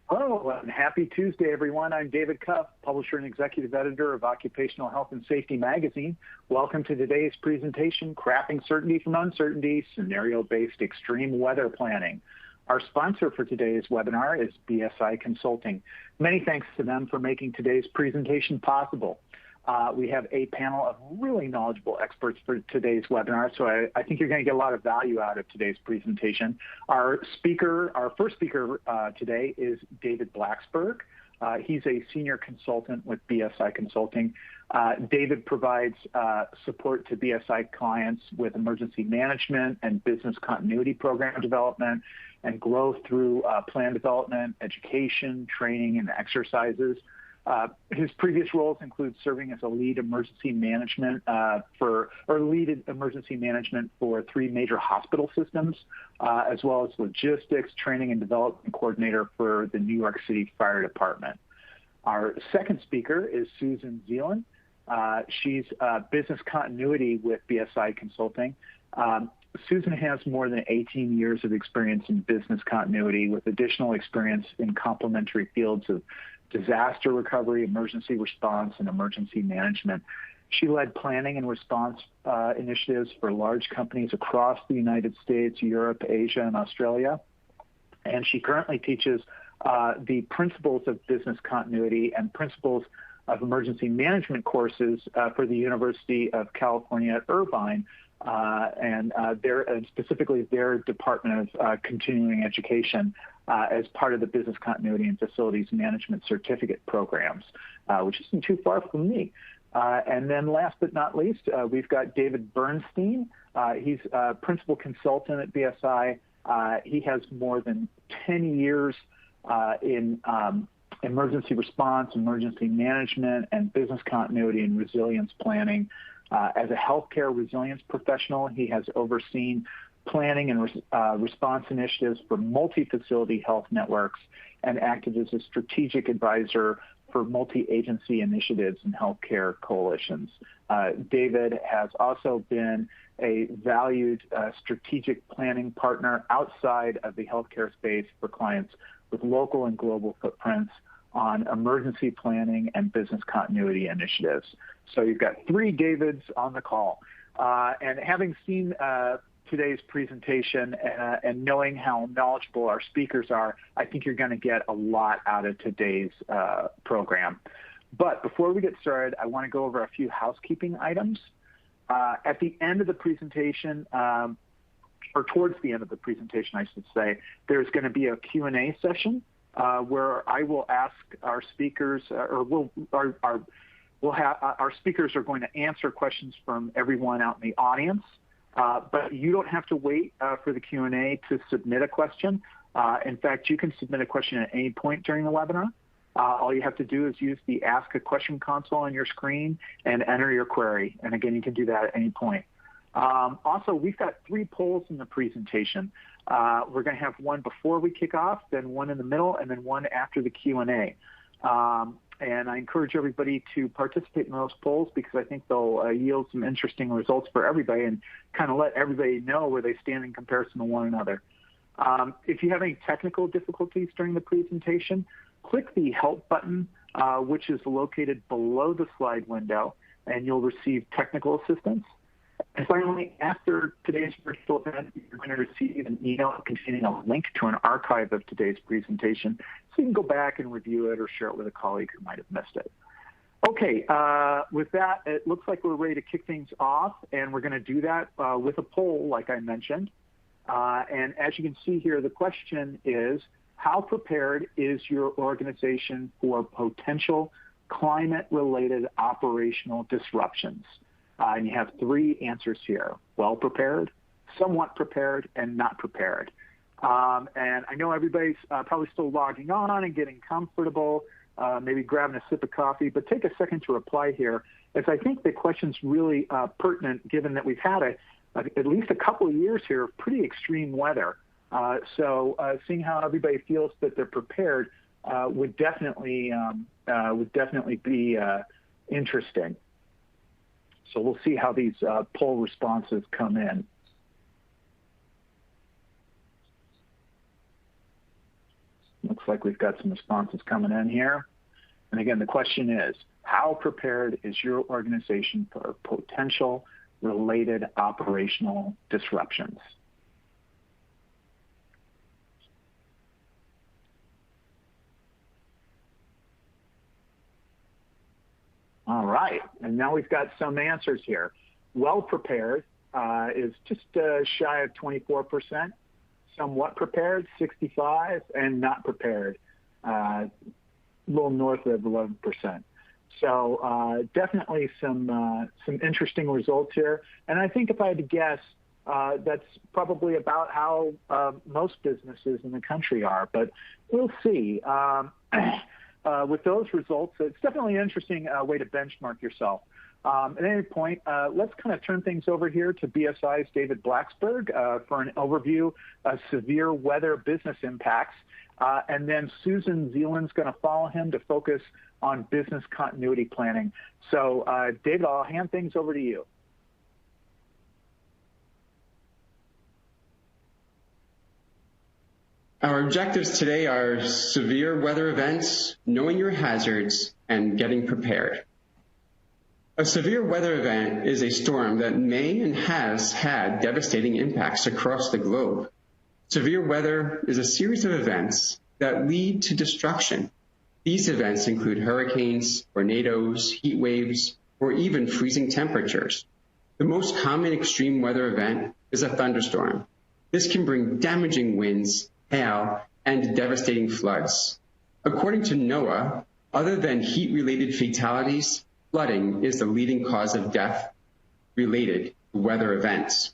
Hello, and happy Tuesday, everyone. I'm David Cuff, publisher and executive editor of Occupational Health and Safety magazine. Welcome to today's presentation, Crafting Certainty from Uncertainty, Scenario-Based Extreme Weather Planning. Our sponsor for today's webinar is BSI Consulting. Many thanks to them for making today's presentation possible. We have a panel of really knowledgeable experts for today's webinar, so I think you're going to get a lot of value out of today's presentation. Our first speaker today is David Blacksburg. He's a senior consultant with BSI Consulting. David provides support to BSI clients with emergency management and business continuity program development and growth through plan development, education, training, and exercises. His previous roles include serving as a lead emergency management for 3 major hospital systems, as well as logistics, training, and development coordinator for the New York City Fire Department. Our second speaker is Susan Zeeland. She's business continuity with BSI Consulting. Susan has more than 18 years of experience in business continuity with additional experience in complementary fields of disaster recovery, emergency response, and emergency management. She led planning and response initiatives for large companies across the United States, Europe, Asia, and Australia. And she currently teaches the principles of business continuity and principles of emergency management courses for the University of California at Irvine, and specifically their Department of Continuing Education as part of the Business Continuity and Facilities Management Certificate programs, which isn't too far from me. And then last but not least, we've got David Bernstein. He's a principal consultant at BSI. He has more than 10 years in emergency response, emergency management, and business continuity and resilience planning. As a healthcare resilience professional, he has overseen planning and response initiatives for multi-facility health networks and acted as a strategic advisor for multi-agency initiatives and healthcare coalitions. David has also been a valued strategic planning partner outside of the healthcare space for clients with local and global footprints on emergency planning and business continuity initiatives. So you've got 3 Davids on the call. And having seen today's presentation and knowing how knowledgeable our speakers are, I think you're going to get a lot out of today's program. But before we get started, I want to go over a few housekeeping items. At the end of the presentation, or towards the end of the presentation, I should say, there's going to be a Q&A session where I will ask our speakers, our speakers are going to answer questions from everyone out in the audience. But you don't have to wait for the Q&A to submit a question. In fact, you can submit a question at any point during the webinar. All you have to do is use the Ask a Question console on your screen and enter your query. And again, you can do that at any point. Also, we've got 3 polls in the presentation. We're going to have one before we kick off, then one in the middle, and then one after the Q&A. And I encourage everybody to participate in those polls because I think they'll yield some interesting results for everybody and kind of let everybody know where they stand in comparison to one another. If you have any technical difficulties during the presentation, click the Help button, which is located below the slide window, and you'll receive technical assistance. And finally, after today's virtual event, you're going to receive an email containing a link to an archive of today's presentation, so you can go back and review it or share it with a colleague who might have missed it. Okay, with that, it looks like we're ready to kick things off, and we're going to do that with a poll, like I mentioned. And as you can see here, the question is, how prepared is your organization for potential climate-related operational disruptions? And you have 3 answers here: well prepared, somewhat prepared, and not prepared. And I know everybody's probably still logging on and getting comfortable, maybe grabbing a sip of coffee, but take a second to reply here, as I think the question's really pertinent given that we've had at least a couple of years here of pretty extreme weather. So seeing how everybody feels that they're prepared would definitely be interesting. So we'll see how these poll responses come in. Looks looks like we've got some responses coming in here. And again, the question is, how prepared is your organization for potential related operational disruptions? All right, and now we've got some answers here. Well prepared is just shy of 24%, somewhat prepared, 65%, and not prepared, a little north of 11%. So definitely some interesting results here. And I think if I had to guess, that's probably about how most businesses in the country are, but we'll see. With those results, it's definitely an interesting way to benchmark yourself. At any point, let's kind of turn things over here to BSI's David Blacksburg for an overview of severe weather business impacts. And then Susan Zeeland's going to follow him to focus on business continuity planning. So, David, I'll hand things over to you. Our objectives today are severe weather events, knowing your hazards, and getting prepared. A severe weather event is a storm that may and has had devastating impacts across the globe. Severe weather is a series of events that lead to destruction. These events include hurricanes, tornadoes, heat waves, or even freezing temperatures. The most common extreme weather event is a thunderstorm. This can bring damaging winds, hail, and devastating floods. According to NOAA, other than heat-related fatalities, flooding is the leading cause of death related to weather events.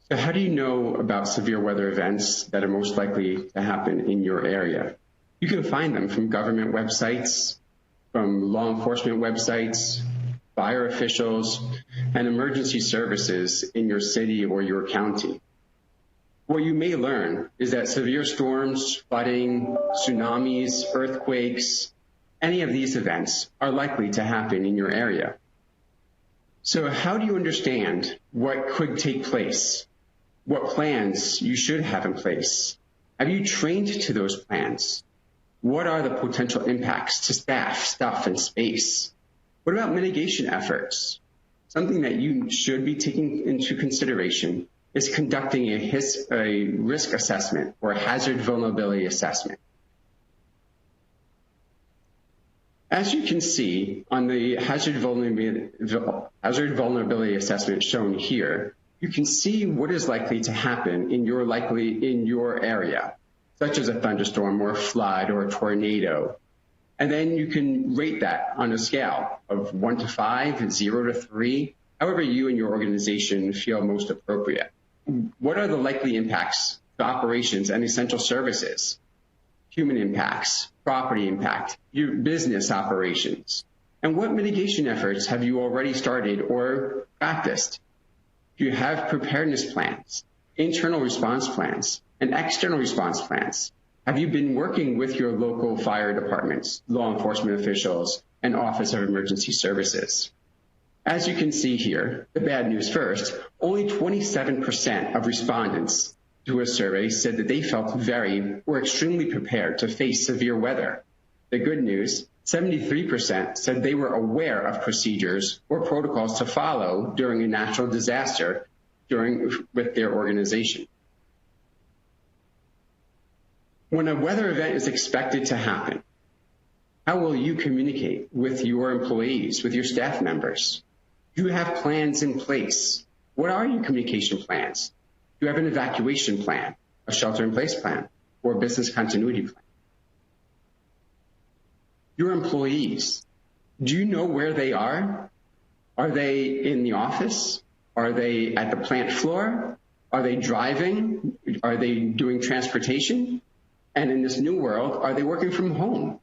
So how do you know about severe weather events that are most likely to happen in your area? You can find them from government websites, from law enforcement websites, fire officials, and emergency services in your city or your county. What you may learn is that severe storms, flooding, tsunamis, earthquakes, any of these events are likely to happen in your area. So how do you understand what could take place? What plans you should have in place? Have you trained to those plans? What are the potential impacts to staff, stuff, and space? What about mitigation efforts? Something that you should be taking into consideration is conducting a risk assessment or a hazard vulnerability assessment. As you can see on the hazard vulnerability assessment shown here, you can see what is likely to happen in your area, such as a thunderstorm or a flood or a tornado. And then you can rate that on a scale of 1 to 5, 0 to 3, however you and your organization feel most appropriate. What are the likely impacts to operations and essential services? Human impacts, property impact, your business operations. And what mitigation efforts have you already started or practiced? Do you have preparedness plans, internal response plans, and external response plans? Have you been working with your local fire departments, law enforcement officials, and Office of Emergency Services? As you can see here, the bad news first, only 27% of respondents to a survey said that they felt very or extremely prepared to face severe weather. The good news, 73% said they were aware of procedures or protocols to follow during a natural disaster with their organization. When a weather event is expected to happen, how will you communicate with your employees, with your staff members? Do you have plans in place? What are your communication plans? Do you have an evacuation plan, a shelter-in-place plan, or a business continuity plan? Your employees, do you know where they are? Are they in the office? Are they at the plant floor? Are they driving? Are they doing transportation? And in this new world, are they working from home?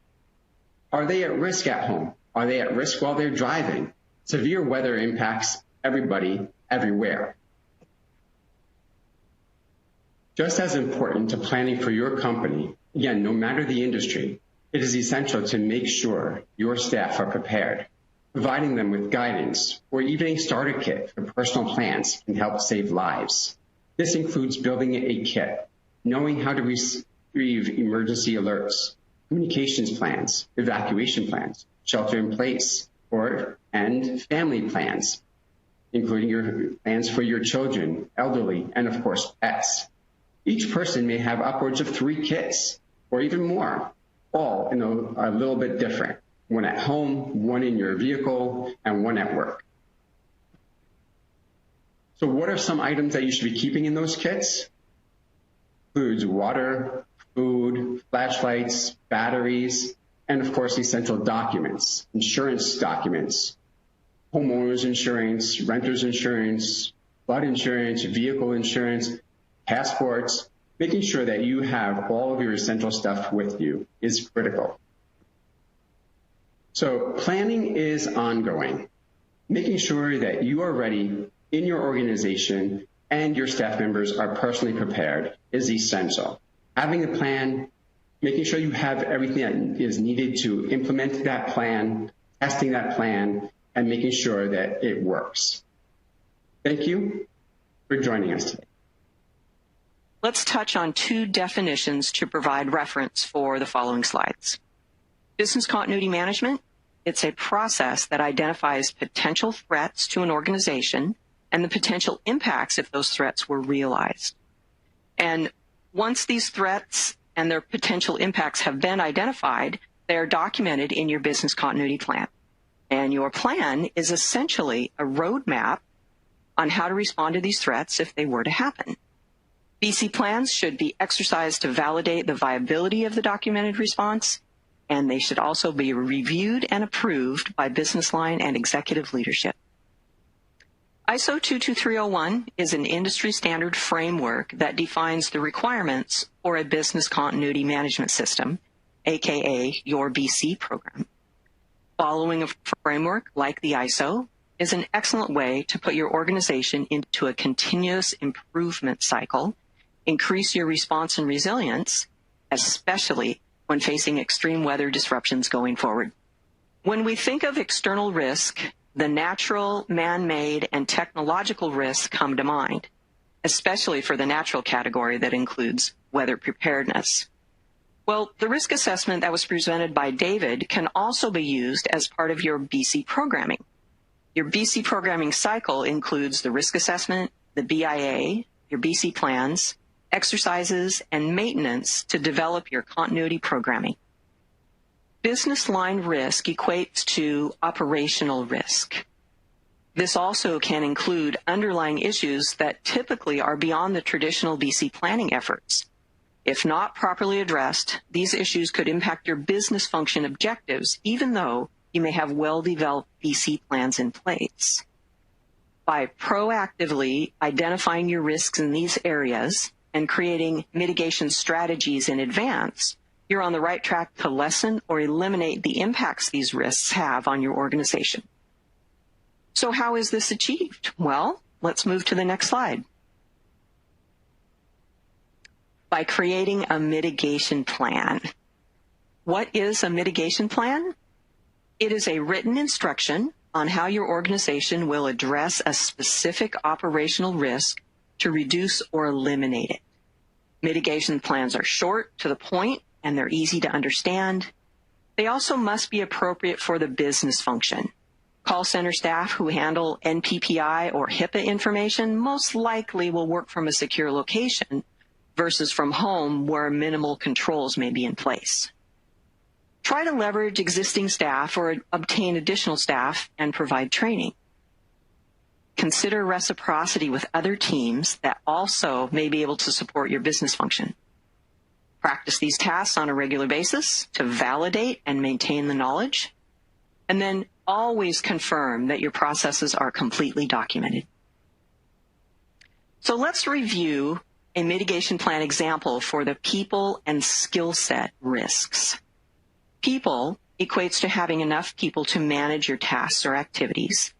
Are they at risk at home? Are they at risk while they're driving? Severe weather impacts everybody, everywhere. Just as important to planning for your company, again, no matter the industry, it is essential to make sure your staff are prepared. Providing them with guidance or even a starter kit for personal plans can help save lives. This includes building a kit knowing how to receive emergency alerts, communications plans, evacuation plans, shelter in place, and family plans, including your plans for your children, elderly, and of course, pets. Each person may have upwards of 3 kits or even more, all a little bit different. One at home, one in your vehicle, and one at work. So what are some items that you should be keeping in those kits? Includes water, food, flashlights, batteries, and of course, essential documents, insurance documents, homeowners insurance, renters insurance, flood insurance, vehicle insurance, passports. Making sure that you have all of your essential stuff with you is critical. So planning is ongoing. Making sure that you are ready in your organization and your staff members are personally prepared is essential. Having a plan, making sure you have everything that is needed to implement that plan, testing that plan, and making sure that it works. Thank you for joining us today. Let's touch on 2 definitions to provide reference for the following slides. Business continuity management, it's a process that identifies potential threats to an organization and the potential impacts if those threats were realized. And once these threats and their potential impacts have been identified, they are documented in your business continuity plan. And your plan is essentially a roadmap on how to respond to these threats if they were to happen. BC plans should be exercised to validate the viability of the documented response, and they should also be reviewed and approved by business line and executive leadership. ISO 22301 is an industry standard framework that defines the requirements for a business continuity management system, aka your BC program. Following a framework like the ISO is an excellent way to put your organization into a continuous improvement cycle, increase your response and resilience, especially when facing extreme weather disruptions going forward. When we think of external risk, the natural, man-made, and technological risks come to mind, especially for the natural category that includes weather preparedness. Well, the risk assessment that was presented by David can also be used as part of your BC programming. Your BC programming cycle includes the risk assessment, the BIA, your BC plans, exercises, and maintenance to develop your continuity programming. Business line risk equates to operational risk. This also can include underlying issues that typically are beyond the traditional BC planning efforts. If not properly addressed, these issues could impact your business function objectives, even though you may have well-developed BC plans in place. By proactively identifying your risks in these areas and creating mitigation strategies in advance, you're on the right track to lessen or eliminate the impacts these risks have on your organization. So how is this achieved? Well, let's move to the next slide. By creating a mitigation plan. What is a mitigation plan? It is a written instruction on how your organization will address a specific operational risk to reduce or eliminate it. Mitigation plans are short, to the point, and they're easy to understand. They also must be appropriate for the business function. Call center staff who handle NPPI or HIPAA information most likely will work from a secure location versus from home where minimal controls may be in place. Try to leverage existing staff or obtain additional staff and provide training. Consider reciprocity with other teams that also may be able to support your business function. Practice these tasks on a regular basis to validate and maintain the knowledge, and then always confirm that your processes are completely documented. So let's review a mitigation plan example for the people and skill set risks. People equates to having enough people to manage your tasks or activities,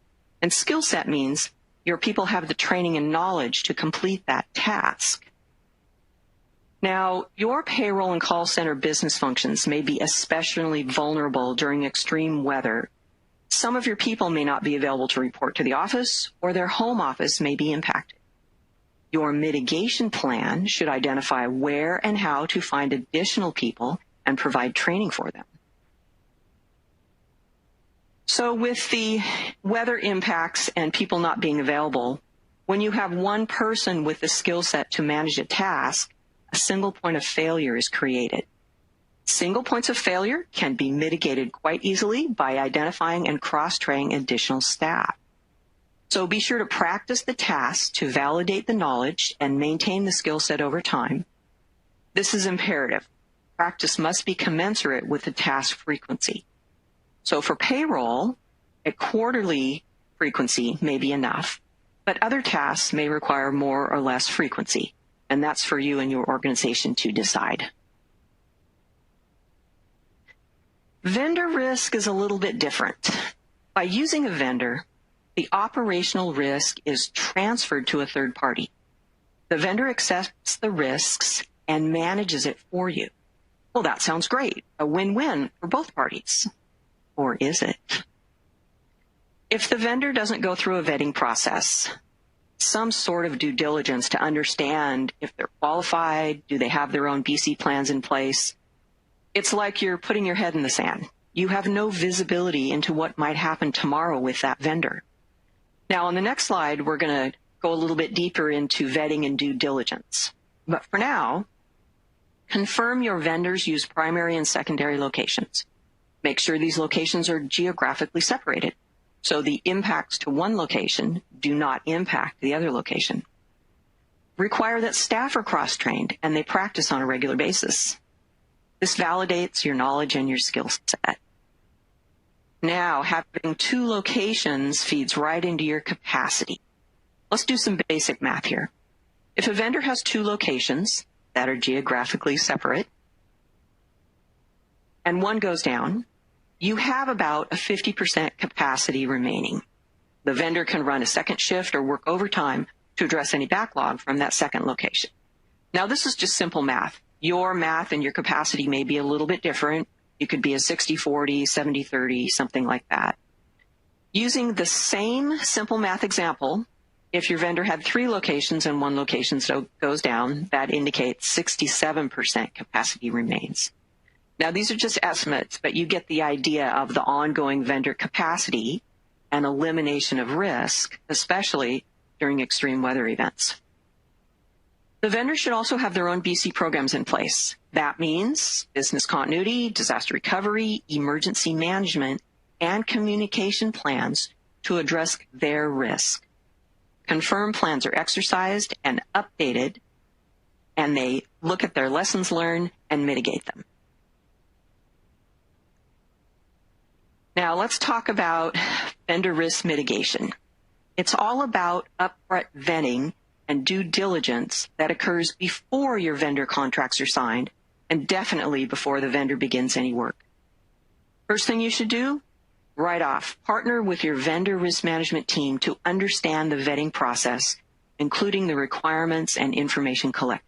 and skill set means your people have the training and knowledge to complete that task. Now, your payroll and call center business functions may be especially vulnerable during extreme weather. Some of your people may not be available to report to the office, or their home office may be impacted. Your mitigation plan should identify where and how to find additional people and provide training for them. So with the weather impacts and people not being available, when you have one person with the skill set to manage a task, a single point of failure is created. Single points of failure can be mitigated quite easily by identifying and cross-training additional staff. So be sure to practice the tasks to validate the knowledge and maintain the skill set over time. This is imperative. Practice must be commensurate with the task frequency. So for payroll, a quarterly frequency may be enough, but other tasks may require more or less frequency, and that's for you and your organization to decide. Vendor risk is a little bit different. By using a vendor, the operational risk is transferred to a third party. The vendor accepts the risks and manages it for you. Well, that sounds great. A win-win for both parties. Or is it? If the vendor doesn't go through a vetting process, some sort of due diligence to understand if they're qualified, do they have their own BC plans in place, it's like you're putting your head in the sand. You have no visibility into what might happen tomorrow with that vendor. Now, on the next slide, we're going to go a little bit deeper into vetting and due diligence. But for now, confirm your vendors use primary and secondary locations. Make sure these locations are geographically separated, so the impacts to one location do not impact the other location. Require that staff are cross-trained and they practice on a regular basis. This validates your knowledge and your skill set. Now, having two locations feeds right into your capacity. Let's do some basic math here. If a vendor has two locations that are geographically separate, and one goes down, you have about a 50% capacity remaining. The vendor can run a second shift or work overtime to address any backlog from that second location. Now, this is just simple math. Your math and your capacity may be a little bit different. You could be a 60-40, 70-30, something like that. Using the same simple math example, if your vendor had 3 locations and 1 location goes down, that indicates 67% capacity remains. Now, these are just estimates, but you get the idea of the ongoing vendor capacity and elimination of risk, especially during extreme weather events. The vendor should also have their own BC programs in place. That means business continuity, disaster recovery, emergency management, and communication plans to address their risk. Confirmed plans are exercised and updated, and they look at their lessons learned and mitigate them. Now, let's talk about vendor risk mitigation. It's all about upfront vetting and due diligence that occurs before your vendor contracts are signed and definitely before the vendor begins any work. First thing you should do, right off, partner with your vendor risk management team to understand the vetting process, including the requirements and information collected.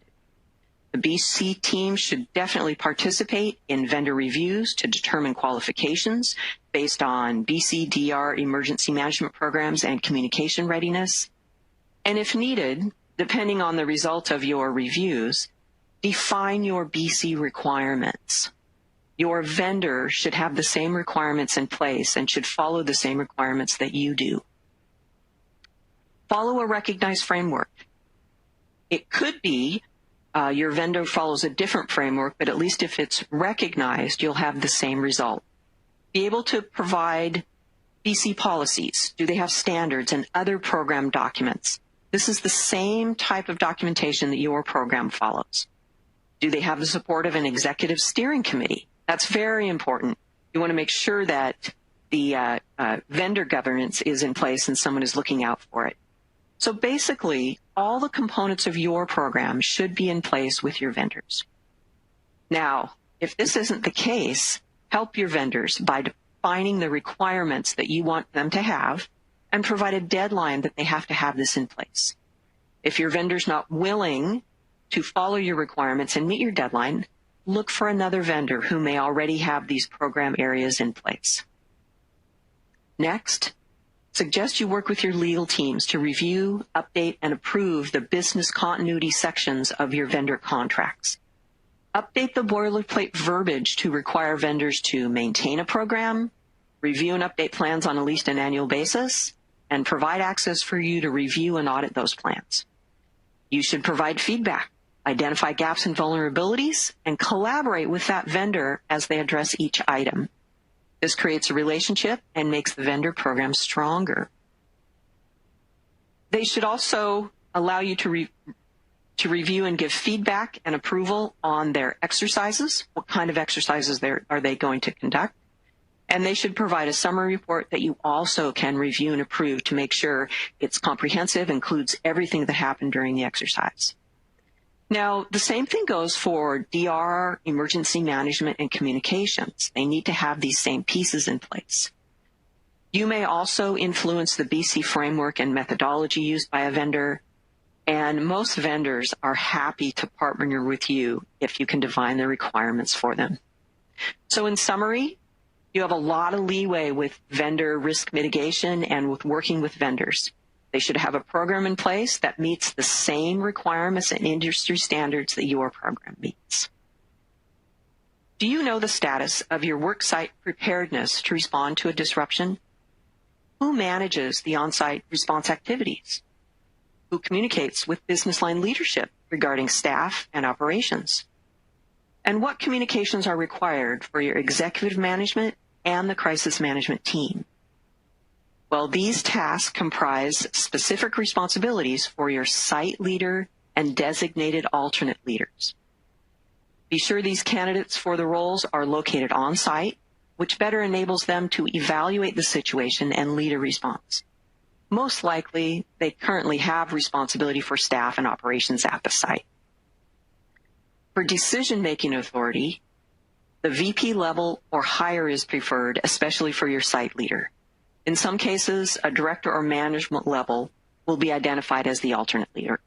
The BC team should definitely participate in vendor reviews to determine qualifications based on BC-DR emergency management programs and communication readiness. And if needed, depending on the result of your reviews, define your BC requirements. Your vendor should have the same requirements in place and should follow the same requirements that you do. Follow a recognized framework. It could be your vendor follows a different framework, but at least if it's recognized, you'll have the same result. Be able to provide BC policies. Do they have standards and other program documents? This is the same type of documentation that your program follows. Do they have the support of an executive steering committee? That's very important. You want to make sure that the vendor governance is in place and someone is looking out for it. So basically, all the components of your program should be in place with your vendors. Now, if this isn't the case, help your vendors by defining the requirements that you want them to have and provide a deadline that they have to have this in place. If your vendor's not willing to follow your requirements and meet your deadline, look for another vendor who may already have these program areas in place. Next, suggest you work with your legal teams to review, update, and approve the business continuity sections of your vendor contracts. Update the boilerplate verbiage to require vendors to maintain a program, review and update plans on at least an annual basis, and provide access for you to review and audit those plans. You should provide feedback, identify gaps and vulnerabilities, and collaborate with that vendor as they address each item. This creates a relationship and makes the vendor program stronger. They should also allow you to review and give feedback and approval on their exercises. What kind of exercises are they going to conduct? And they should provide a summary report that you also can review and approve to make sure it's comprehensive, includes everything that happened during the exercise. Now, the same thing goes for DR, emergency management, and communications. They need to have these same pieces in place. You may also influence the BC framework and methodology used by a vendor, and most vendors are happy to partner with you if you can define the requirements for them. So in summary, you have a lot of leeway with vendor risk mitigation and with working with vendors. They should have a program in place that meets the same requirements and industry standards that your program meets. Do you know the status of your worksite preparedness to respond to a disruption? Who manages the on-site response activities? Who communicates with business line leadership regarding staff and operations? And what communications are required for your executive management and the crisis management team? Well, these tasks comprise specific responsibilities for your site leader and designated alternate leaders. Be sure these candidates for the roles are located on site, which better enables them to evaluate the situation and lead a response. Most likely, they currently have responsibility for staff and operations at the site. For decision-making authority, the VP level or higher is preferred, especially for your site leader. In some cases, a director or management level will be identified as the alternate leader.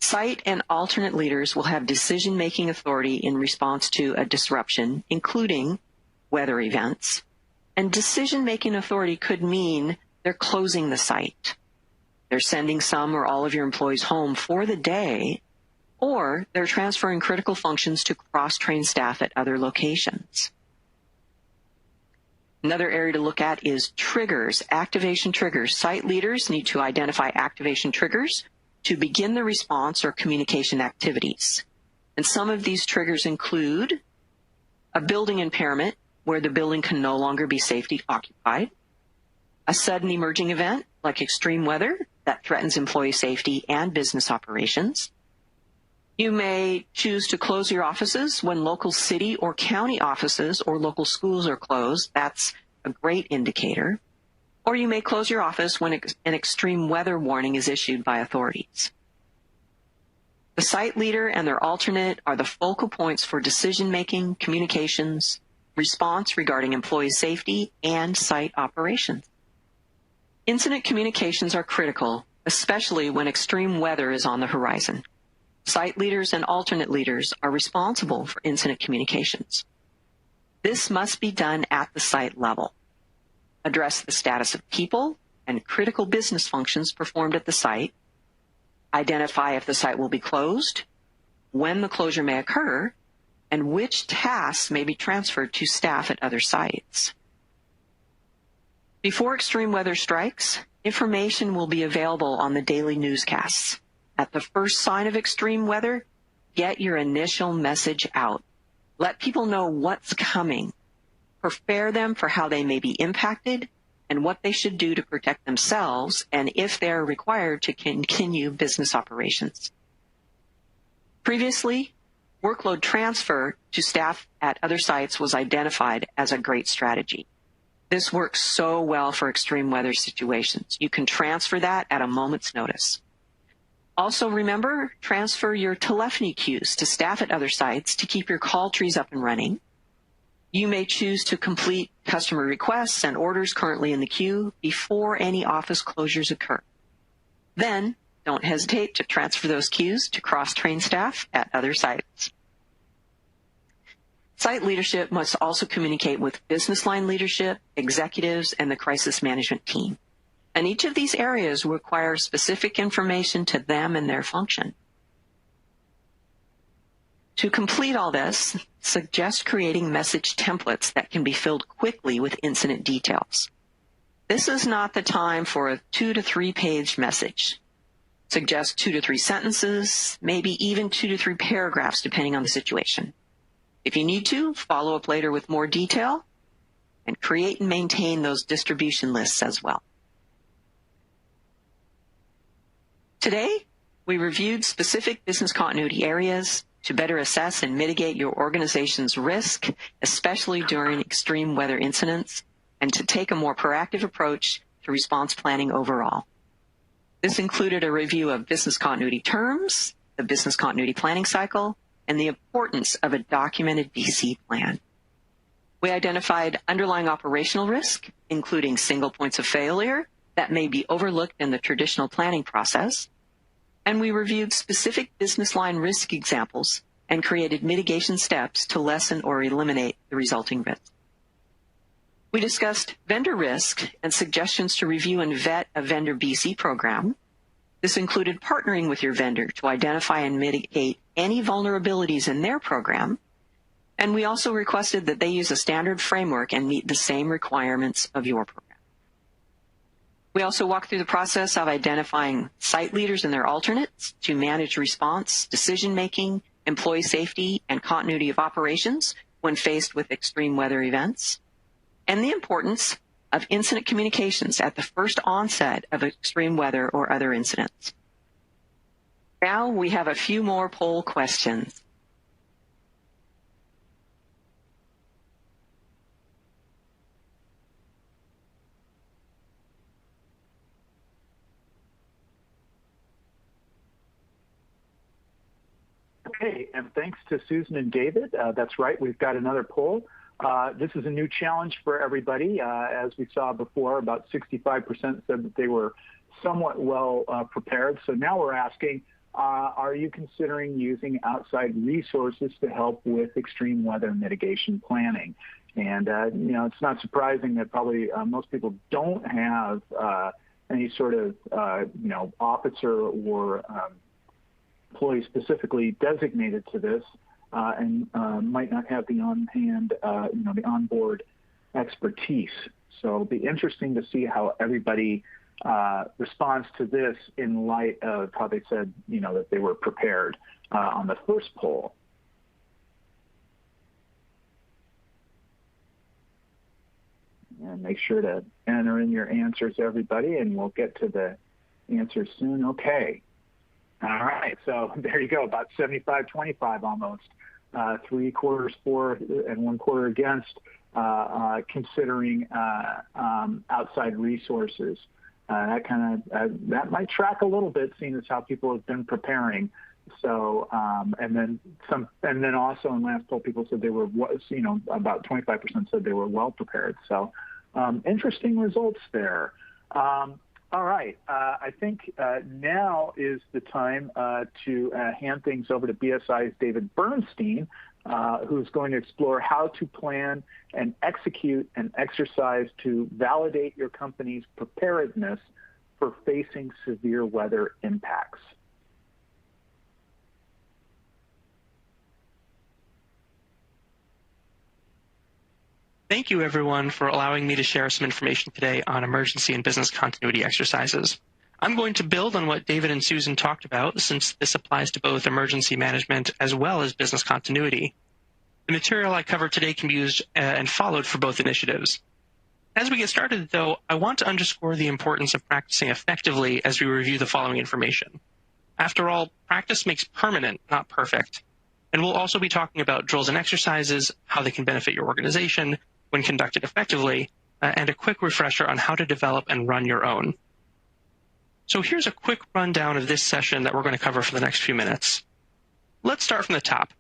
Site and alternate leaders will have decision-making authority in response to a disruption, including weather events, and decision-making authority could mean they're closing the site. They're sending some or all of your employees home for the day, or they're transferring critical functions to cross-train staff at other locations. Another area to look at is triggers, activation triggers. Site leaders need to identify activation triggers to begin the response or communication activities. And some of these triggers include a building impairment where the building can no longer be safely occupied, a sudden emerging event like extreme weather that threatens employee safety and business operations. You may choose to close your offices when local city or county offices or local schools are closed. That's a great indicator. Or you may close your office when an extreme weather warning is issued by authorities. The site leader and their alternate are the focal points for decision-making, communications, response regarding employee safety, and site operations. Incident communications are critical, especially when extreme weather is on the horizon. Site leaders and alternate leaders are responsible for incident communications. This must be done at the site level. Address the status of people and critical business functions performed at the site. Identify if the site will be closed, when the closure may occur, and which tasks may be transferred to staff at other sites. Before extreme weather strikes, information will be available on the daily newscasts. At the first sign of extreme weather, get your initial message out. Let people know what's coming. Prepare them for how they may be impacted and what they should do to protect themselves and if they are required to continue business operations. Previously, workload transfer to staff at other sites was identified as a great strategy. This works so well for extreme weather situations. You can transfer that at a moment's notice. Also remember, transfer your telephony queues to staff at other sites to keep your call trees up and running. You may choose to complete customer requests and orders currently in the queue before any office closures occur. Then, don't hesitate to transfer those queues to cross-train staff at other sites. Site leadership must also communicate with business line leadership, executives, and the crisis management team. And each of these areas requires specific information to them and their function. To complete all this, suggest creating message templates that can be filled quickly with incident details. This is not the time for a 2 to 3 page message. Suggest 2 to 3 sentences, maybe even 2 to 3 paragraphs, depending on the situation. If you need to, follow up later with more detail, and create and maintain those distribution lists as well. Today, we reviewed specific business continuity areas to better assess and mitigate your organization's risk, especially during extreme weather incidents, and to take a more proactive approach to response planning overall. This included a review of business continuity terms, the business continuity planning cycle, and the importance of a documented BC plan. We identified underlying operational risk, including single points of failure that may be overlooked in the traditional planning process, and we reviewed specific business line risk examples and created mitigation steps to lessen or eliminate the resulting risk. We discussed vendor risk and suggestions to review and vet a vendor BC program. This included partnering with your vendor to identify and mitigate any vulnerabilities in their program, and we also requested that they use a standard framework and meet the same requirements of your program. We also walked through the process of identifying site leaders and their alternates to manage response, decision-making, employee safety, and continuity of operations when faced with extreme weather events, and the importance of incident communications at the first onset of extreme weather or other incidents. Now we have a few more poll questions. Okay, and thanks to Susan and David. That's right, we've got another poll. This is a new challenge for everybody. As we saw before, about 65% said that they were somewhat well prepared. So now we're asking, are you considering using outside resources to help with extreme weather mitigation planning? And, you know, it's not surprising that probably most people don't have any sort of, you know, officer or employee specifically designated to this. And might not have the on-hand, you know, the onboard expertise. So it'll be interesting to see how everybody responds to this in light of how they said, you know, that they were prepared on the first poll. And make sure to enter in your answers, everybody, and we'll get to the answers soon. Okay. All right, so there you go, about 75-25 almost. 3/4 for and 1/4 against considering outside resources. That kind of that might track a little bit, seeing as how people have been preparing. So and then also in last poll, people said they were, you know, about 25% said they were well prepared. So interesting results there. All right, I think now is the time to hand things over to BSI's David Bernstein, who's going to explore how to plan and execute an exercise to validate your company's preparedness for facing severe weather impacts. Thank you, everyone, for allowing me to share some information today on emergency and business continuity exercises. I'm going to build on what David and Susan talked about, since this applies to both emergency management as well as business continuity. The material I cover today can be used and followed for both initiatives. As we get started, though, I want to underscore the importance of practicing effectively as we review the following information. After all, practice makes permanent, not perfect. And we'll also be talking about drills and exercises, how they can benefit your organization when conducted effectively, and a quick refresher on how to develop and run your own. So here's a quick rundown of this session that we're going to cover for the next few minutes. Let's start from the top.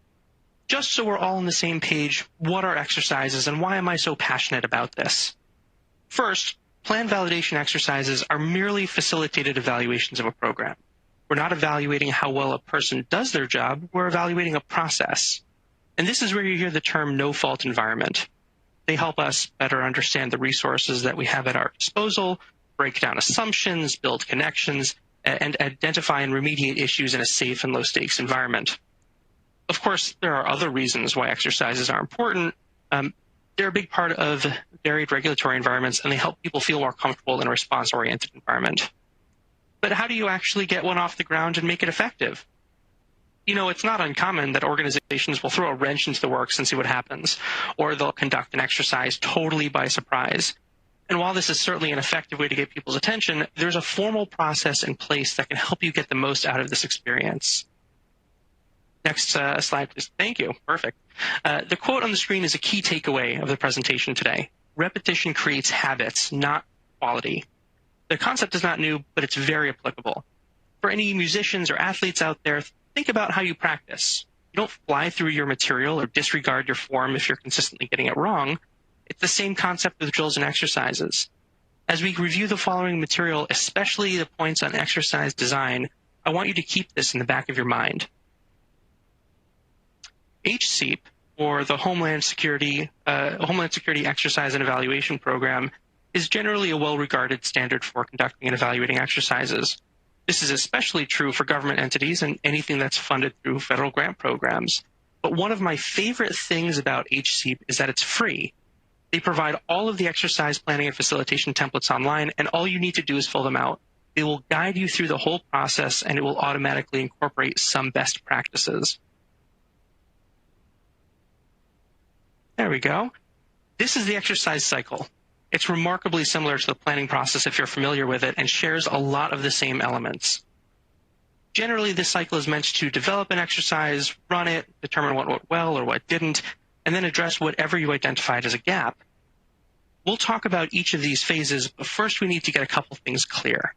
Just so we're all on the same page, what are exercises and why am I so passionate about this? First, plan validation exercises are merely facilitated evaluations of a program. We're not evaluating how well a person does their job, we're evaluating a process. And this is where you hear the term no-fault environment. They help us better understand the resources that we have at our disposal, break down assumptions, build connections, and identify and remediate issues in a safe and low-stakes environment. Of course, there are other reasons why exercises are important. They're a big part of varied regulatory environments, and they help people feel more comfortable in a response-oriented environment. But how do you actually get one off the ground and make it effective? You know, it's not uncommon that organizations will throw a wrench into the works and see what happens, or they'll conduct an exercise totally by surprise. And while this is certainly an effective way to get people's attention, there's a formal process in place that can help you get the most out of this experience. Next slide, please. Thank you. Perfect. The quote on the screen is a key takeaway of the presentation today. Repetition creates habits, not quality. The concept is not new, but it's very applicable. For any musicians or athletes out there, think about how you practice. You don't fly through your material or disregard your form if you're consistently getting it wrong. It's the same concept with drills and exercises. As we review the following material, especially the points on exercise design, I want you to keep this in the back of your mind. HSEEP, or the Homeland Security Exercise and Evaluation Program, is generally a well-regarded standard for conducting and evaluating exercises. This is especially true for government entities and anything that's funded through federal grant programs. But one of my favorite things about HSEEP is that it's free. They provide all of the exercise planning and facilitation templates online, and all you need to do is fill them out. They will guide you through the whole process, and it will automatically incorporate some best practices. There we go. This is the exercise cycle. It's remarkably similar to the planning process if you're familiar with it, and shares a lot of the same elements. Generally, this cycle is meant to develop an exercise, run it, determine what went well or what didn't, and then address whatever you identified as a gap. We'll talk about each of these phases, but first we need to get a couple things clear.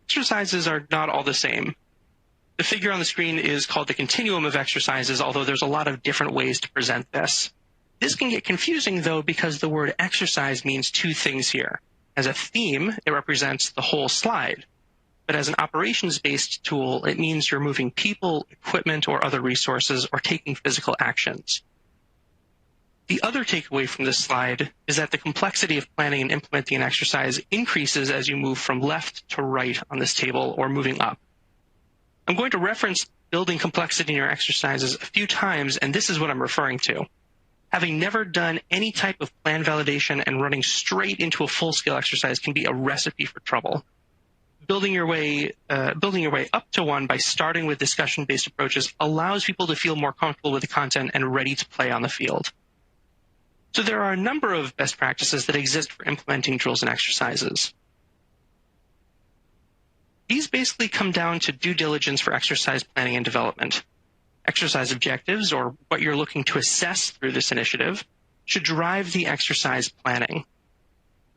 Exercises are not all the same. The figure on the screen is called the continuum of exercises, although there's a lot of different ways to present this. This can get confusing, though, because the word exercise means two things here. As a theme, it represents the whole slide. But as an operations-based tool, it means you're moving people, equipment, or other resources, or taking physical actions. The other takeaway from this slide is that the complexity of planning and implementing an exercise increases as you move from left to right on this table, or moving up. I'm going to reference building complexity in your exercises a few times, and this is what I'm referring to. Having never done any type of plan validation and running straight into a full-scale exercise can be a recipe for trouble. Building your way up to one by starting with discussion-based approaches allows people to feel more comfortable with the content and ready to play on the field. So there are a number of best practices that exist for implementing drills and exercises. These basically come down to due diligence for exercise planning and development. Exercise objectives, or what you're looking to assess through this initiative, should drive the exercise planning.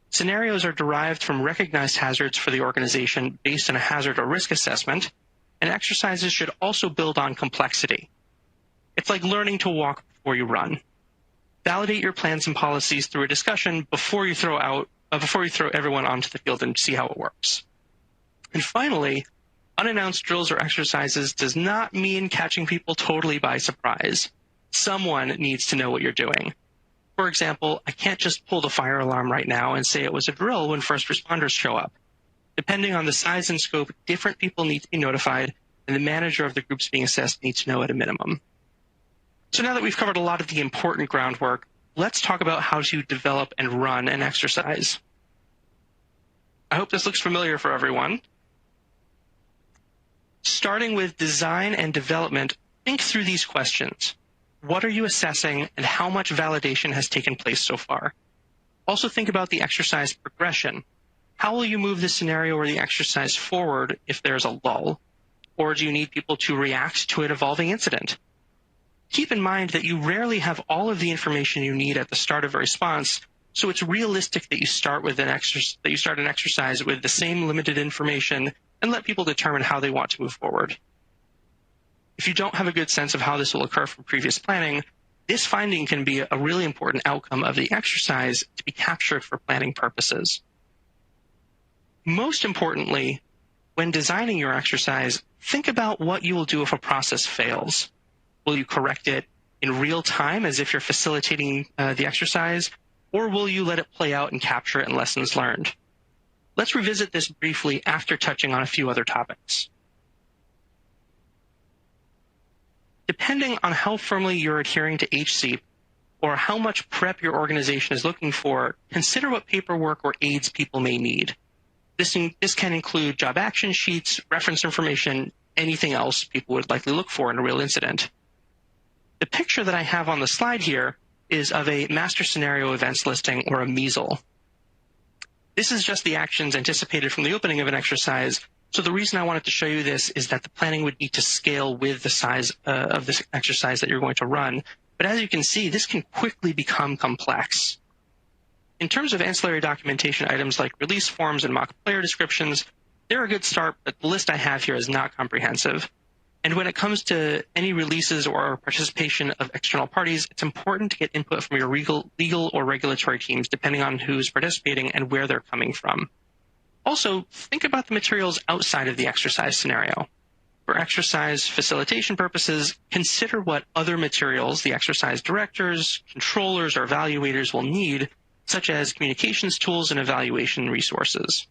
Scenarios are derived from recognized hazards for the organization based on a hazard or risk assessment, and exercises should also build on complexity. It's like learning to walk before you run. Validate your plans and policies through a discussion before you throw everyone onto the field and see how it works. And finally, unannounced drills or exercises does not mean catching people totally by surprise. Someone needs to know what you're doing. For example, I can't just pull the fire alarm right now and say it was a drill when first responders show up. Depending on the size and scope, different people need to be notified, and the manager of the groups being assessed needs to know at a minimum. So now that we've covered a lot of the important groundwork, let's talk about how to develop and run an exercise. I hope this looks familiar for everyone. Starting with design and development, think through these questions. What are you assessing, and how much validation has taken place so far? Also think about the exercise progression. How will you move the scenario or the exercise forward if there's a lull? Or do you need people to react to an evolving incident? Keep in mind that you rarely have all of the information you need at the start of a response, so it's realistic that you start an exercise with the same limited information and let people determine how they want to move forward. If you don't have a good sense of how this will occur from previous planning, this finding can be a really important outcome of the exercise to be captured for planning purposes. Most importantly, when designing your exercise, think about what you will do if a process fails. Will you correct it in real time as if you're facilitating the exercise, or will you let it play out and capture it in lessons learned? Let's revisit this briefly after touching on a few other topics. Depending on how firmly you're adhering to HCEEP or how much prep your organization is looking for, consider what paperwork or aids people may need. This can include job action sheets, reference information, anything else people would likely look for in a real incident. The picture that I have on the slide here is of a master scenario events listing, or a MESL. This is just the actions anticipated from the opening of an exercise. So the reason I wanted to show you this is that the planning would need to scale with the size of this exercise that you're going to run. But as you can see, this can quickly become complex. In terms of ancillary documentation items like release forms and mock player descriptions, they're a good start, but the list I have here is not comprehensive. And when it comes to any releases or participation of external parties, it's important to get input from your legal or regulatory teams, depending on who's participating and where they're coming from. Also, think about the materials outside of the exercise scenario. For exercise facilitation purposes, consider what other materials the exercise directors, controllers, or evaluators will need, such as communications tools and evaluation resources.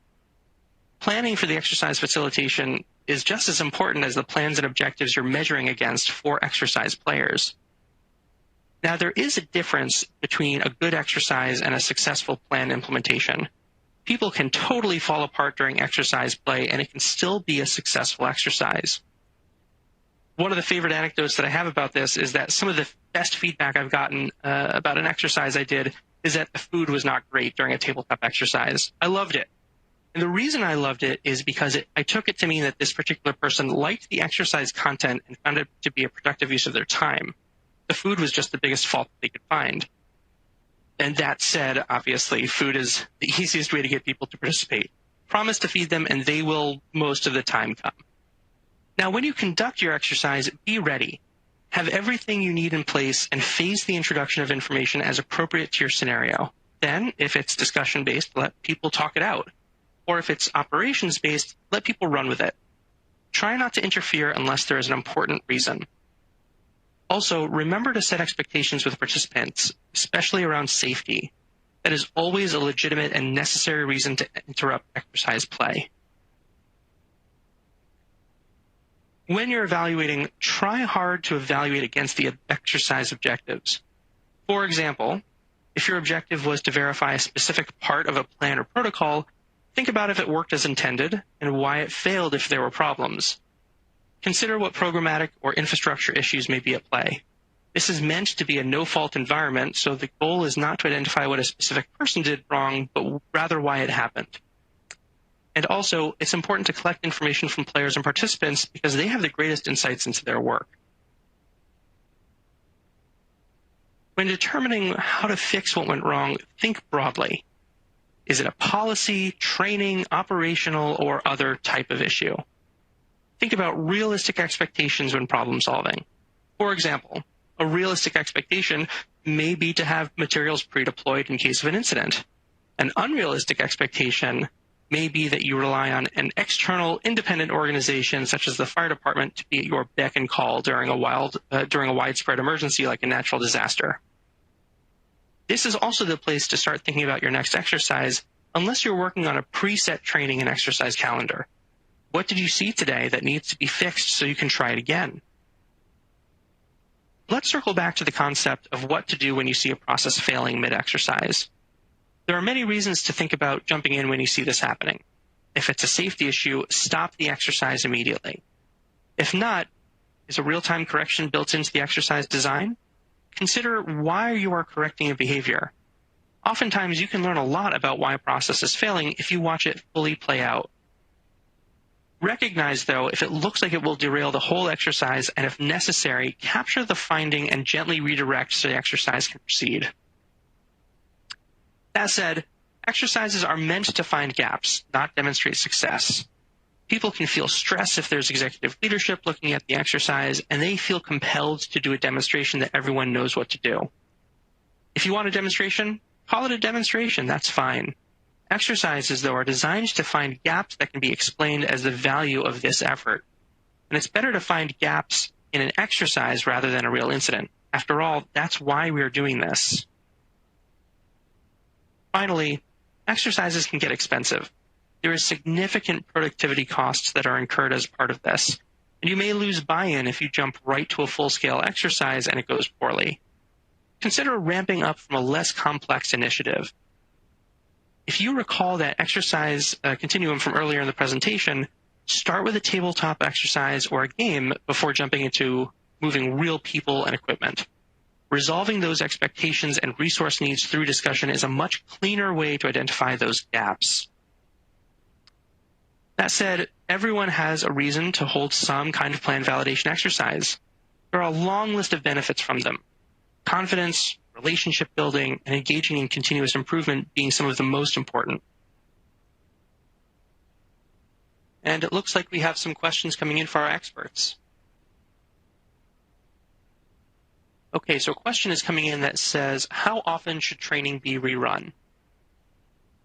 Planning for the exercise facilitation is just as important as the plans and objectives you're measuring against for exercise players. Now, there is a difference between a good exercise and a successful plan implementation. People can totally fall apart during exercise play, and it can still be a successful exercise. One of the favorite anecdotes that I have about this is that some of the best feedback I've gotten about an exercise I did is that the food was not great during a tabletop exercise. I loved it. And the reason I loved it is because I took it to mean that this particular person liked the exercise content and found it to be a productive use of their time. The food was just the biggest fault they could find. And that said, obviously, food is the easiest way to get people to participate. Promise to feed them, and they will most of the time come. Now, when you conduct your exercise, be ready. Have everything you need in place and phase the introduction of information as appropriate to your scenario. Then, if it's discussion-based, let people talk it out. Or if it's operations-based, let people run with it. Try not to interfere unless there is an important reason. Also, remember to set expectations with participants, especially around safety. That is always a legitimate and necessary reason to interrupt exercise play. When you're evaluating, try hard to evaluate against the exercise objectives. For example, if your objective was to verify a specific part of a plan or protocol, think about if it worked as intended and why it failed if there were problems. Consider what programmatic or infrastructure issues may be at play. This is meant to be a no-fault environment, so the goal is not to identify what a specific person did wrong, but rather why it happened. And also, it's important to collect information from players and participants because they have the greatest insights into their work. When determining how to fix what went wrong, think broadly. Is it a policy, training, operational, or other type of issue? Think about realistic expectations when problem solving. For example, a realistic expectation may be to have materials pre-deployed in case of an incident. An unrealistic expectation may be that you rely on an external independent organization such as the fire department to be at your beck and call during a widespread emergency like a natural disaster. This is also the place to start thinking about your next exercise unless you're working on a preset training and exercise calendar. What did you see today that needs to be fixed so you can try it again? Let's circle back to the concept of what to do when you see a process failing mid-exercise. There are many reasons to think about jumping in when you see this happening. If it's a safety issue, stop the exercise immediately. If not, is a real-time correction built into the exercise design? Consider why you are correcting a behavior. Oftentimes, you can learn a lot about why a process is failing if you watch it fully play out. Recognize, though, if it looks like it will derail the whole exercise, and if necessary, capture the finding and gently redirect so the exercise can proceed. That said, exercises are meant to find gaps, not demonstrate success. People can feel stress if there's executive leadership looking at the exercise, and they feel compelled to do a demonstration that everyone knows what to do. If you want a demonstration, call it a demonstration, that's fine. Exercises, though, are designed to find gaps that can be explained as the value of this effort. And it's better to find gaps in an exercise rather than a real incident. After all, that's why we're doing this. Finally, exercises can get expensive. There is significant productivity costs that are incurred as part of this, and you may lose buy-in if you jump right to a full-scale exercise and it goes poorly. Consider ramping up from a less complex initiative. If you recall that exercise continuum from earlier in the presentation, start with a tabletop exercise or a game before jumping into moving real people and equipment. Resolving those expectations and resource needs through discussion is a much cleaner way to identify those gaps. That said, everyone has a reason to hold some kind of plan validation exercise. There are a long list of benefits from them. Confidence, relationship building, and engaging in continuous improvement being some of the most important. And it looks like we have some questions coming in for our experts. Okay, so a question is coming in that says, how often should training be rerun?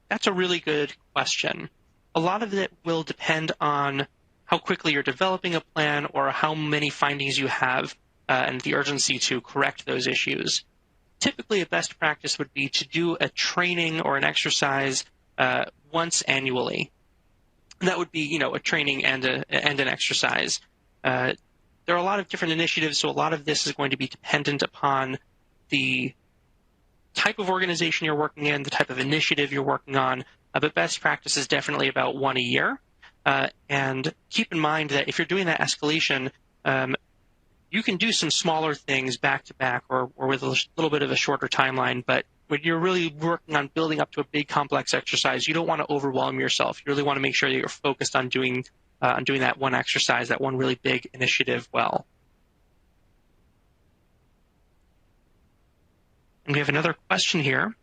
That's a really good question. A lot of it will depend on how quickly you're developing a plan or how many findings you have and the urgency to correct those issues. Typically, a best practice would be to do a training or an exercise once annually. That would be, a training and an exercise. There are a lot of different initiatives, so a lot of this is going to be dependent upon the type of organization you're working in, the type of initiative you're working on, but best practice is definitely about one a year. And keep in mind that if you're doing that escalation, you can do some smaller things back-to-back or with a little bit of a shorter timeline, but when you're really working on building up to a big complex exercise, you don't want to overwhelm yourself. You really want to make sure that you're focused on doing that one exercise, that one really big initiative well. And we have another question here.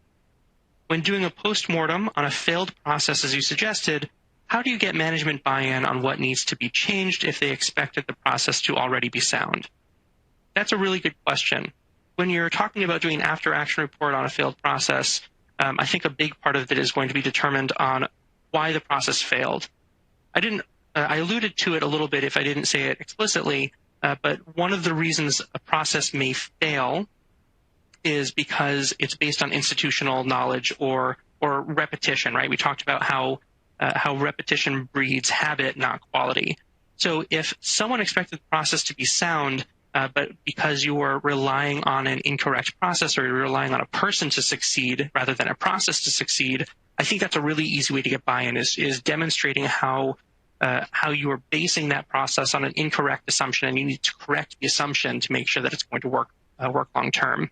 When doing a postmortem on a failed process, as you suggested, how do you get management buy-in on what needs to be changed if they expected the process to already be sound? That's a really good question. When you're talking about doing an after-action report on a failed process, I think a big part of it is going to be determined on why the process failed. I alluded to it a little bit if I didn't say it explicitly, but one of the reasons a process may fail is because it's based on institutional knowledge or repetition, right? We talked about how repetition breeds habit, not quality. So if someone expected the process to be sound, but because you were relying on an incorrect process or you're relying on a person to succeed rather than a process to succeed, I think that's a really easy way to get buy-in is demonstrating how you are basing that process on an incorrect assumption, and you need to correct the assumption to make sure that it's going to work long term.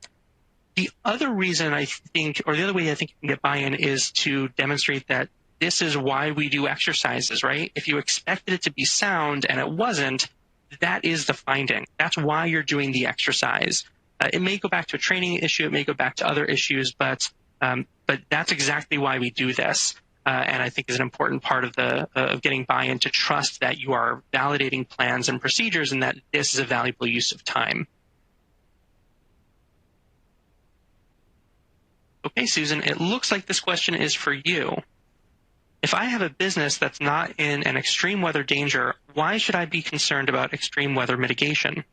The other reason I think, or the other way I think you can get buy-in is to demonstrate that this is why we do exercises, right? If you expected it to be sound and it wasn't, that is the finding. That's why you're doing the exercise. It may go back to a training issue, it may go back to other issues, but that's exactly why we do this. And I think is an important part of getting buy-in to trust that you are validating plans and procedures and that this is a valuable use of time. Okay, Susan, it looks like this question is for you. If I have a business that's not in an extreme weather danger, why should I be concerned about extreme weather mitigation?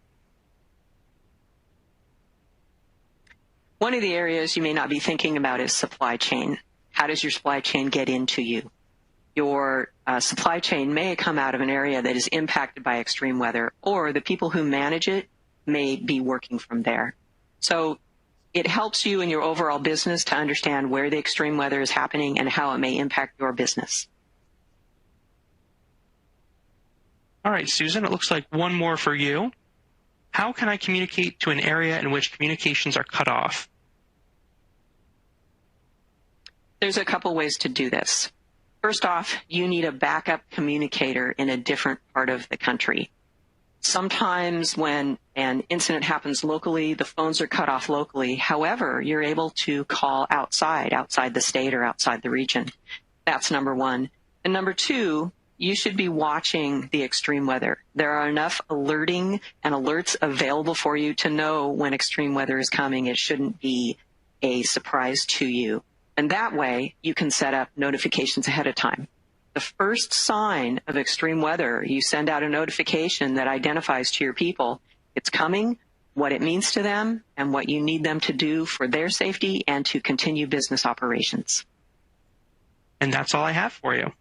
One of the areas you may not be thinking about is supply chain. How does your supply chain get into you? Your supply chain may come out of an area that is impacted by extreme weather, or the people who manage it may be working from there. So it helps you in your overall business to understand where the extreme weather is happening and how it may impact your business. All right, Susan, it looks like one more for you. How can I communicate to an area in which communications are cut off? There's a couple ways to do this. First off, you need a backup communicator in a different part of the country. Sometimes when an incident happens locally, the phones are cut off locally. However, you're able to call outside the state or outside the region. That's number one. And number two, you should be watching the extreme weather. There are enough alerting and alerts available for you to know when extreme weather is coming. It shouldn't be a surprise to you. And that way, you can set up notifications ahead of time. The first sign of extreme weather, you send out a notification that identifies to your people, it's coming, what it means to them, and what you need them to do for their safety and to continue business operations. And that's all I have for you.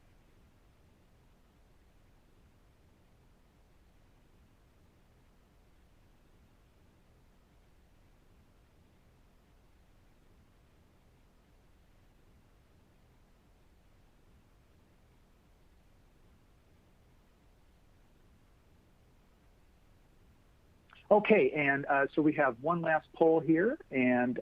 Okay, and so we have one last poll here, and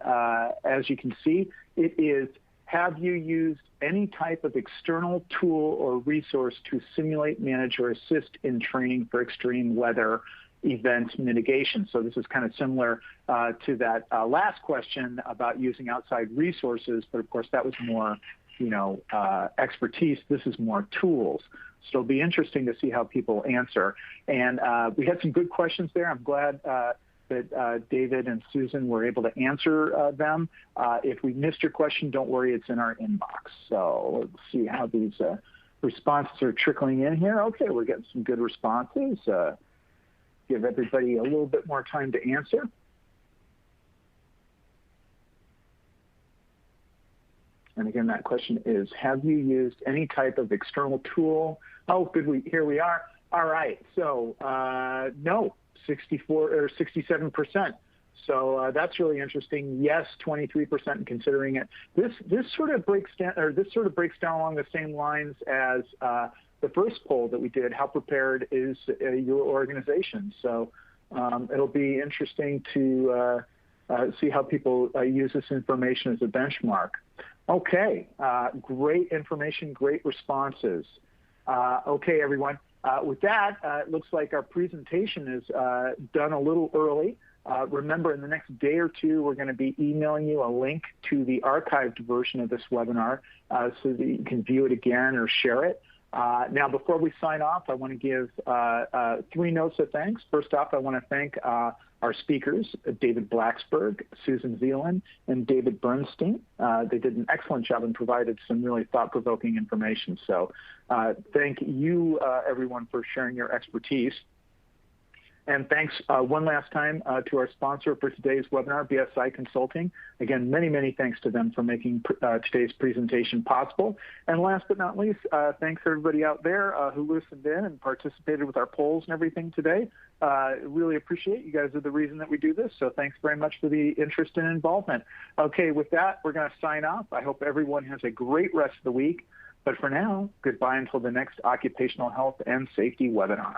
as you can see, it is, have you used any type of external tool or resource to simulate, manage, or assist in training for extreme weather event mitigation? So this is kind of similar to that last question about using outside resources, but of course that was more, expertise. This is more tools. So it'll be interesting to see how people answer. And we had some good questions there. I'm glad that David and Susan were able to answer them. If we missed your question, don't worry, it's in our inbox. So let's see how these responses are trickling in here. Okay, we're getting some good responses. Give everybody a little bit more time to answer. And again, that question is, have you used any type of external tool? Oh, good, here we are. All right, so no, 64 or 67%. So that's really interesting. Yes, 23% considering it. This sort of breaks down, or this sort of breaks down along the same lines as the first poll that we did. How prepared is your organization? So it'll be interesting to see how people use this information as a benchmark. Okay, great information, great responses. Okay, everyone. With that, it looks like our presentation is done a little early. Remember, in the next day or two, we're going to be emailing you a link to the archived version of this webinar so that you can view it again or share it. Now, before we sign off, I want to give 3 notes of thanks. First off, I want to thank our speakers, David Blacksburg, Susan Zeeland, and David Bernstein. They did an excellent job and provided some really thought-provoking information. So thank you, everyone, for sharing your expertise. And thanks one last time to our sponsor for today's webinar, BSI Consulting. Again, many, many thanks to them for making today's presentation possible. And last but not least, thanks everybody out there who listened in and participated with our polls and everything today. Really appreciate you guys are the reason that we do this. So thanks very much for the interest and involvement. Okay, with that, we're going to sign off. I hope everyone has a great rest of the week. But for now, goodbye until the next occupational health and safety webinar.